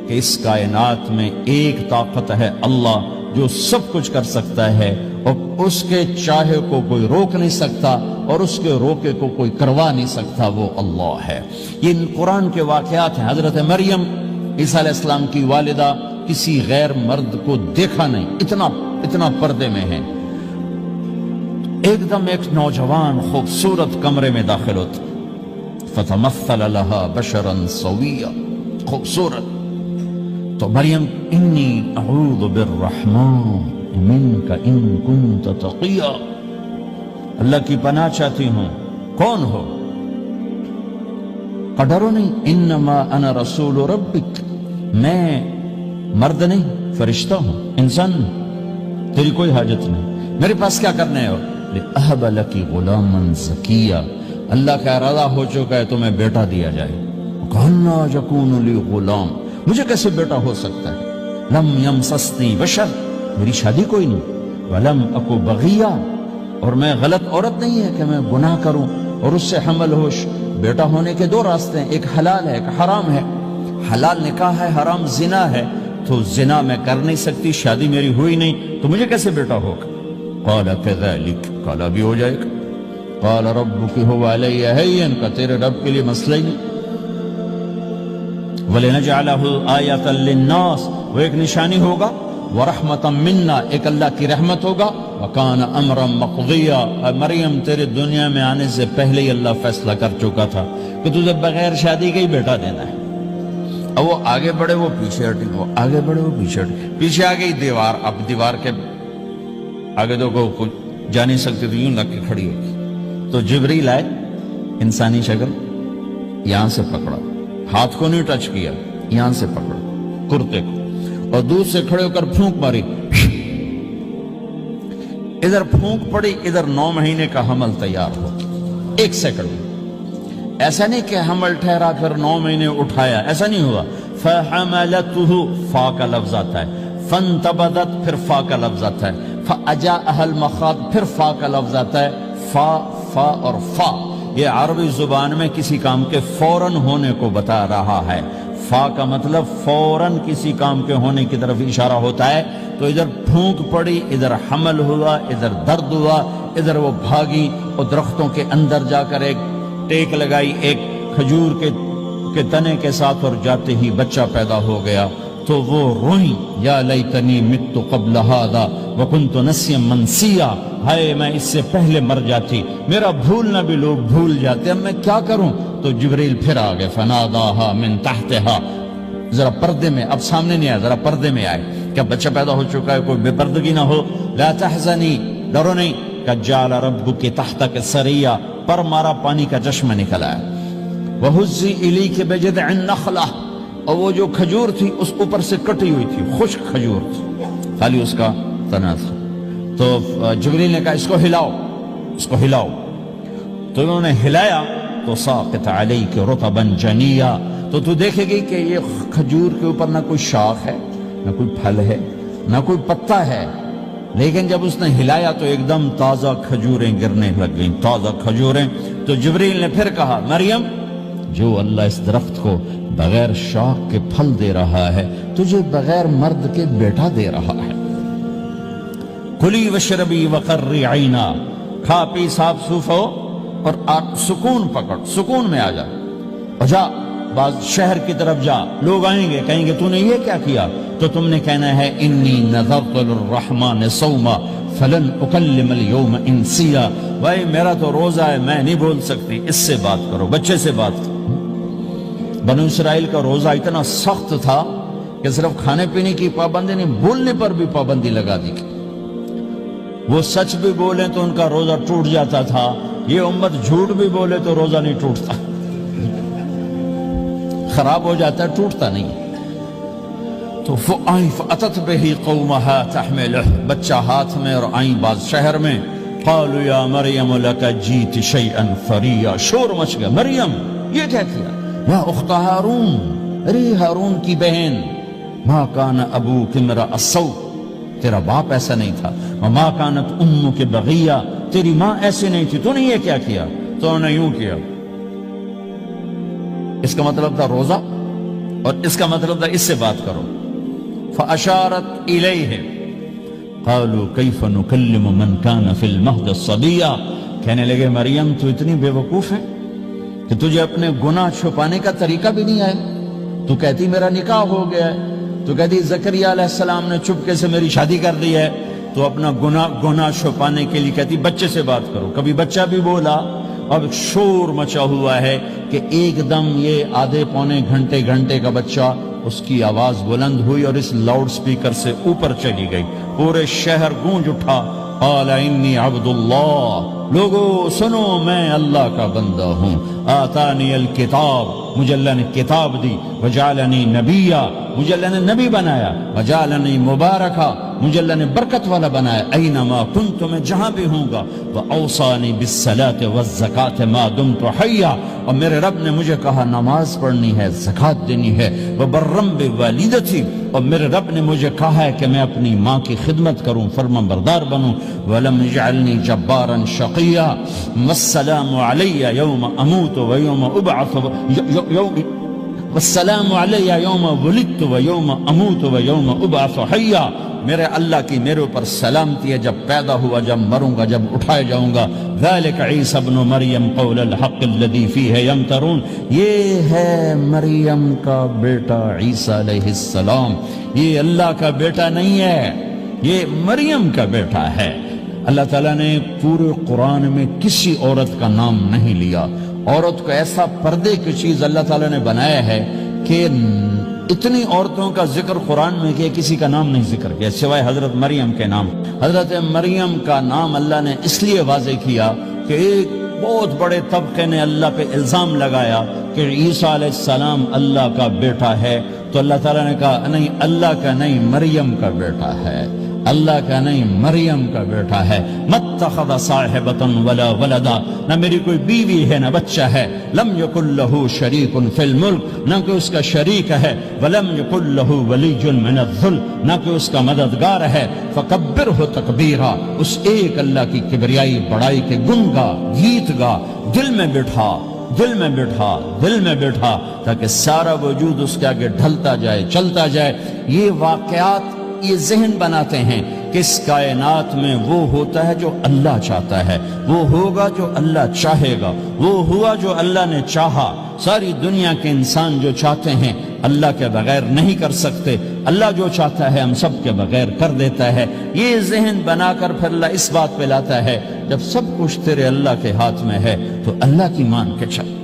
کہ اس کائنات میں ایک طاقت ہے اللہ جو سب کچھ کر سکتا ہے، اور اس کے چاہے کو کوئی روک نہیں سکتا اور اس کے روکے کو کوئی کروا نہیں سکتا، وہ اللہ ہے۔ یہ قرآن کے واقعات ہیں۔ حضرت مریم عیسیٰ علیہ السلام کی والدہ کسی غیر مرد کو دیکھا نہیں، اتنا پردے میں ہے۔ ایک دم ایک نوجوان خوبصورت کمرے میں داخل ہوتا، فتمثل لها بشرا سویا، خوبصورت۔ تو مریم انی اعوذ بالرحمن منک ان کنت تقیا، اللہ کی پناہ چاہتی ہوں۔ کون ہو؟ ڈرو نہیں، انما انا رسول ربک، میں مرد نہیں فرشتہ ہوں، انسان نہیں، تیری کوئی حاجت نہیں، میرے پاس کیا کرنے ہو؟ لأہب لکی غلاما زکیا، اللہ کا ارادہ ہو چکا ہے تمہیں بیٹا دیا جائے۔ کہنا یکون لی غلام، مجھے کیسے بیٹا ہو سکتا ہے؟ لم یمسسنی بشر، میری شادی کوئی نہیں، ولم اکو بغیا، اور میں غلط عورت نہیں ہے کہ میں گناہ کروں اور اس سے حمل ہوش۔ بیٹا ہونے کے دو راستے ہیں، ایک حلال ہے ایک حرام ہے۔ حلال نکاح ہے، حرام زنا ہے، تو زنا میں کر نہیں سکتی، شادی میری ہوئی نہیں، تو مجھے کیسے بیٹا ہوگا؟ قال کذالک، قال بھی ہو جائے گا۔ قال ربک هو علی ہین، کہ تیرے رب کے لیے مسئلہ ہی نہیں۔ وَلِنَجْعَلَهُ آیَةً لِلنَّاسِ، وہ ایک نشانی ہوگا، وَرَحْمَةً مِنَّا، ایک اللہ کی رحمت ہوگا، وَكَانَ أَمْرًا مَقْضِيًّا، مریم تیرے دنیا میں آنے سے پہلے ہی اللہ فیصلہ کر چکا تھا کہ تجھے بغیر شادی کے ہی بیٹا دینا ہے۔ اب وہ آگے بڑھے وہ پیچھے ہٹے، وہ آگے بڑھے وہ پیچھے ہٹے، پیچھے آ گئی دیوار، اب دیوار کے آگے تو کوئی جا نہیں سکتی، تو یوں لگ کے کھڑی ہوگی۔ تو جبریل آئے، انسانی شکل، یہاں سے پکڑا، ہاتھ کو نہیں ٹچ کیا، یہاں سے پکڑا کرتے کو، اور دور سے کھڑے ہو کر پھونک ماری، ادھر پھونک پڑی، ادھر 9 مہینے کا حمل تیار ہو، 1 سیکنڈ میں۔ ایسا نہیں کہ حمل ٹھہرا پھر 9 مہینے اٹھایا، ایسا نہیں ہوا۔ فَحَمَلَتُهُ، فا کا لفظ آتا ہے، فَانْتَبَذَتْ، پھر فا کا لفظ آتا ہے، فَأَجَاءَهَا الْمَخَاضُ، پھر فا کا لفظ آتا ہے۔ فا اور فا یہ عربی زبان میں کسی کام کے فوراً ہونے کو بتا رہا ہے۔ فا کا مطلب فوراً کسی کام کے ہونے کی طرف اشارہ ہوتا ہے۔ تو ادھر پھونک پڑی، ادھر حمل ہوا، ادھر درد ہوا، ادھر وہ بھاگی اور درختوں کے اندر جا کر ایک ٹیک لگائی ایک کھجور کے تنے کے ساتھ، اور جاتے ہی بچہ پیدا ہو گیا۔ تو وہ روئیں، یا لیتنی مت قبل ھذا وکنت نسیا منسیا، ہائے میں اس سے پہلے مر جاتی، میرا بھولنا بھی لوگ بھول جاتے، اب میں کیا کروں؟ تو جبریل پھر آ گئے، فناداھا من تحتھا، ذرا پردے میں، اب سامنے نہیں آئے، ذرا پردے میں آئے، کیا بچہ پیدا ہو چکا ہے، کوئی بے پردگی نہ ہو۔ لا تحزنی، ڈرو نہیں، قد جعل ربک تحتک سریا، پر مارا پانی کا چشمہ نکل آیا۔ وہزی الیک بجذع النخلہ، اور وہ جو کھجور تھی اس اوپر سے کٹی ہوئی تھی، خشک کھجور تھی، خالی اس کا تنا تھا۔ تو جبریل نے کہا اس کو ہلاؤ، اس کو ہلاؤ، تو انہوں نے ہلایا تو ساقط علیک رطبا جنیا، تو تو دیکھے گی کہ یہ کھجور کے اوپر نہ کوئی شاخ ہے، نہ کوئی پھل ہے، نہ کوئی پتا ہے، لیکن جب اس نے ہلایا تو ایک دم تازہ کھجوریں گرنے لگ گئیں، تازہ کھجوریں۔ تو جبریل نے پھر کہا مریم، جو اللہ اس درخت کو بغیر شاخ کے پھل دے رہا ہے تجھے بغیر مرد کے بیٹا دے رہا ہے۔ کلی وشربی وقری عینا، کھا پی صاف صوف ہو اور سکون پکڑ، سکون میں آ جا، اور جا بعض شہر کی طرف جا، لوگ آئیں گے کہیں گے تو نے یہ کیا کیا، تو تم نے کہنا ہے انی نذرت للرحمن صوما فلن اکلم اليوم انسیا، بھائی میرا تو روزہ ہے، میں نہیں بول سکتی، اس سے بات کرو، بچے سے بات کرو۔ بنو اسرائیل کا روزہ اتنا سخت تھا کہ صرف کھانے پینے کی پابندی نہیں، بولنے پر بھی پابندی لگا دی، وہ سچ بھی بولیں تو ان کا روزہ ٹوٹ جاتا تھا، یہ امت جھوٹ بھی بولے تو روزہ نہیں ٹوٹتا، خراب ہو جاتا ہے، ٹوٹتا نہیں۔ تو فَأَتَتْ بِهِ قَوْمَهَا تَحْمِلُهُ، بچہ ہاتھ میں، اور آئیں بعض شہر میں، قَالُوا يَا مَرْيَمُ لَكَ جِئْتِ شَيْئًا فَرِيًّا، شور مچ گیا، مریم یہ کیا کیا، یا اخت ہارون، ارے ہارون کی بہن، مَا كَانَ أَبُوكِ امْرَأَ السَّوْءٍ، تیرا باپ ایسا نہیں تھا، وَمَا كَانَتْ أُمُّكِ بَغِيًّا، تیری ماں ایسے نہیں تھی، تو نے یہ کیا کیا، تو انہوں نے یوں کیا۔ اس کا مطلب تھا روزہ اور اس کا مطلب تھا اس سے بات کرو. فاشارت الیہ قالوا کیف نکلم من کان فی المہد صبیا. کہنے لگے مریم تو اتنی بے وقوف ہے کہ تجھے اپنے گناہ چھپانے کا طریقہ بھی نہیں آیا. تو کہتی میرا نکاح ہو گیا ہے, تو کہتی زکریا علیہ السلام نے چپکے سے میری شادی کر دی ہے, تو اپنا گناہ چھپانے کے لیے کہتی بچے سے بات کرو. کبھی بچہ بھی بولا. اب شور مچا ہوا ہے کہ ایک دم یہ آدھے پونے گھنٹے کا بچہ, اس کی آواز بلند ہوئی اور اس لاؤڈ سپیکر سے اوپر چلی گئی. پورے شہر گونج اٹھا. قال انی عبد اللہ, لوگو سنو میں اللہ کا بندہ ہوں. آتانی الکتاب, مجھے اللہ نے کتاب دی. وجعلنی نبیا, مجھے اللہ نے نبی بنایا. وجعلنی مبارکا, مجھے اللہ نے برکت والا بنایا. اینما کنت, میں جہاں بھی ہوں گا. واوصانی بالصلاۃ والزکاۃ ما دمت حیا, اور میرے رب نے مجھے کہا نماز پڑھنی ہے, زکات دینی ہے. وبرم بوالدتی, اور میرے رب نے مجھے کہا ہے کہ میں اپنی ماں کی خدمت کروں, فرما بردار بنوں. ولم یجعلنی جبارا شقیا, والسلام علی یوم اموت ویوم ابعث, والسلام علی یوم ولدت ویوم اموت ویوم ابعث حیا. میرے اللہ کی میرے اوپر سلامتی ہے جب پیدا ہوا, جب مروں گا, جب اٹھائے جاؤں گا. ذالک عیسی ابن مریم قول الحق الذی فیہ یمترون, یہ ہے مریم کا بیٹا عیسیٰ علیہ السلام. یہ اللہ کا بیٹا نہیں ہے, یہ مریم کا بیٹا ہے. اللہ تعالیٰ نے پورے قرآن میں کسی عورت کا نام نہیں لیا. عورت کو ایسا پردے کی چیز اللہ تعالیٰ نے بنایا ہے کہ اتنی عورتوں کا ذکر قرآن میں کیا, کسی کا نام نہیں ذکر کیا سوائے حضرت مریم کے نام. حضرت مریم کا نام اللہ نے اس لیے واضح کیا کہ ایک بہت بڑے طبقے نے اللہ پہ الزام لگایا کہ عیسیٰ علیہ السلام اللہ کا بیٹا ہے. تو اللہ تعالیٰ نے کہا نہیں, اللہ کا نہیں, مریم کا بیٹا ہے. اللہ کا نہیں, مریم کا بیٹا ہے. متخذ صاحبۃ ولا ولدا, نہ میری کوئی بیوی ہے نہ بچہ ہے. لم یکن لہ شریک فی الملک, نہ کہ اس کا شریک ہے. ولم یکن لہ ولی من الذل, نہ کہ اس کا مددگار ہے. فکبرہ تکبیرا, اس ایک اللہ کی کبریائی بڑائی کے گن گا, گیت گا, دل میں بٹھا, دل میں بٹھا, دل میں بٹھا, تاکہ سارا وجود اس کے آگے ڈھلتا جائے, چلتا جائے. یہ واقعات یہ ذہن بناتے ہیں کہ اس کائنات میں وہ ہوتا ہے جو اللہ چاہتا ہے, وہ ہوگا جو اللہ چاہے گا, وہ ہوا جو اللہ نے چاہا. ساری دنیا کے انسان جو چاہتے ہیں اللہ کے بغیر نہیں کر سکتے, اللہ جو چاہتا ہے ہم سب کے بغیر کر دیتا ہے. یہ ذہن بنا کر پھر اللہ اس بات پہ لاتا ہے جب سب کچھ تیرے اللہ کے ہاتھ میں ہے تو اللہ کی مان کے چل.